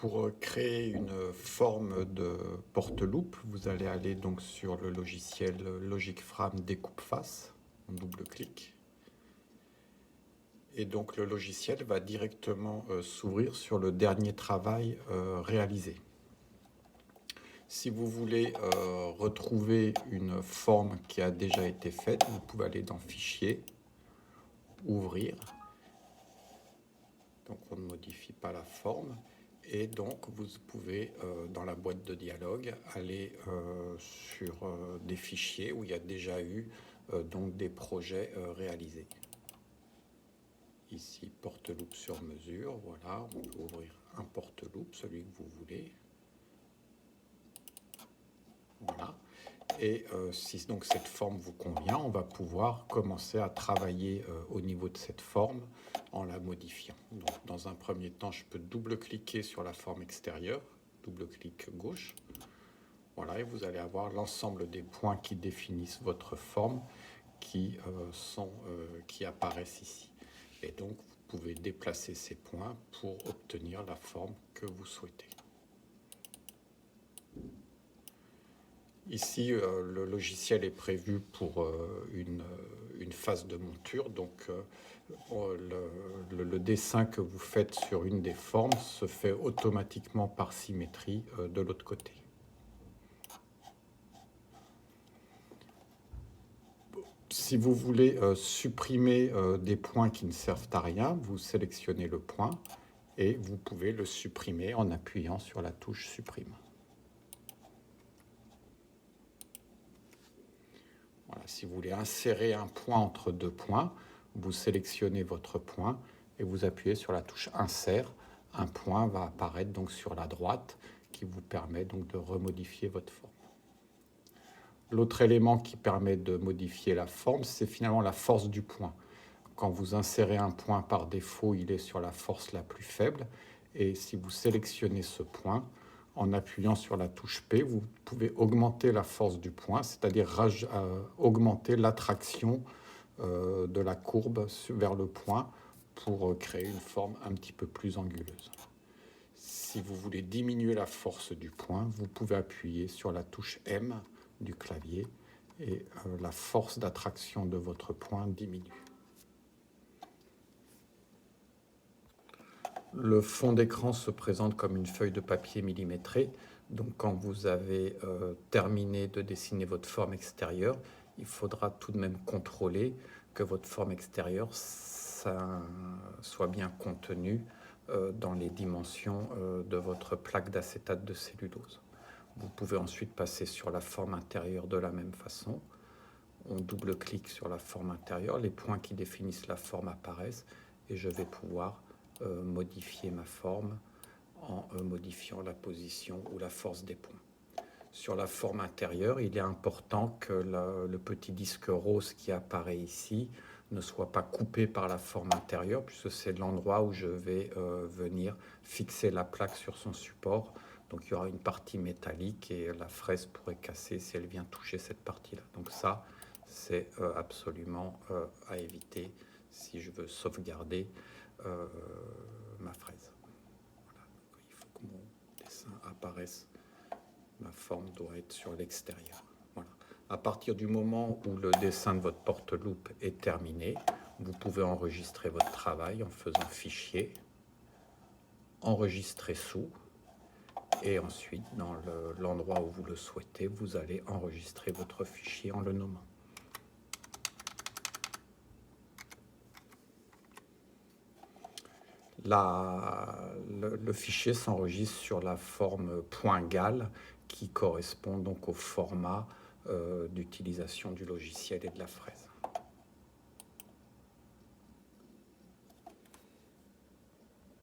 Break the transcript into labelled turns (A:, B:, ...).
A: Pour créer une forme de porte-loupe, vous allez aller donc sur le logiciel Logic Frame Découpe Face, on double-clic. Et donc le logiciel va directement s'ouvrir sur le dernier travail réalisé. Si vous voulez retrouver une forme qui a déjà été faite, vous pouvez aller dans Fichier, Ouvrir. Donc on ne modifie pas la forme. Et donc vous pouvez, dans la boîte de dialogue, aller sur des fichiers où il y a déjà eu donc des projets réalisés. Ici, porte-loupe sur mesure, voilà, on peut ouvrir un porte-loupe, celui que vous voulez. Voilà. Et si donc cette forme vous convient, on va pouvoir commencer à travailler au niveau de cette forme en la modifiant. Donc, dans un premier temps, je peux double-cliquer sur la forme extérieure, double-clic gauche. Voilà, et vous allez avoir l'ensemble des points qui définissent votre forme qui apparaissent ici. Et donc, vous pouvez déplacer ces points pour obtenir la forme que vous souhaitez. Ici, le logiciel est prévu pour une phase de monture, donc le dessin que vous faites sur une des formes se fait automatiquement par symétrie de l'autre côté. Si vous voulez supprimer des points qui ne servent à rien, vous sélectionnez le point et vous pouvez le supprimer en appuyant sur la touche Supprime. Voilà, si vous voulez insérer un point entre deux points, vous sélectionnez votre point et vous appuyez sur la touche Insert. Un point va apparaître donc sur la droite qui vous permet donc de remodifier votre forme. L'autre élément qui permet de modifier la forme, c'est finalement la force du point. Quand vous insérez un point par défaut, il est sur la force la plus faible. Et si vous sélectionnez ce point, en appuyant sur la touche P, vous pouvez augmenter la force du point, c'est-à-dire augmenter l'attraction de la courbe vers le point pour créer une forme un petit peu plus anguleuse. Si vous voulez diminuer la force du point, vous pouvez appuyer sur la touche M du clavier et la force d'attraction de votre point diminue. Le fond d'écran se présente comme une feuille de papier millimétrée. Donc quand vous avez terminé de dessiner votre forme extérieure, il faudra tout de même contrôler que votre forme extérieure soit bien contenue dans les dimensions de votre plaque d'acétate de cellulose. Vous pouvez ensuite passer sur la forme intérieure de la même façon. On double-clique sur la forme intérieure, les points qui définissent la forme apparaissent et je vais pouvoir modifier ma forme en modifiant la position ou la force des points. Sur la forme intérieure, il est important que le petit disque rose qui apparaît ici ne soit pas coupé par la forme intérieure, puisque c'est l'endroit où je vais venir fixer la plaque sur son support. Donc il y aura une partie métallique et la fraise pourrait casser si elle vient toucher cette partie-là. Donc ça, c'est absolument à éviter si je veux sauvegarder ma fraise. Voilà. Donc, il faut que mon dessin apparaisse. Ma forme doit être sur l'extérieur. Voilà. À partir du moment où le dessin de votre porte-loupe est terminé, vous pouvez enregistrer votre travail en faisant Fichier, Enregistrer sous, et ensuite, dans l'endroit où vous le souhaitez, vous allez enregistrer votre fichier en le nommant. Le fichier s'enregistre sur la forme .gal qui correspond donc au format d'utilisation du logiciel et de la fraise.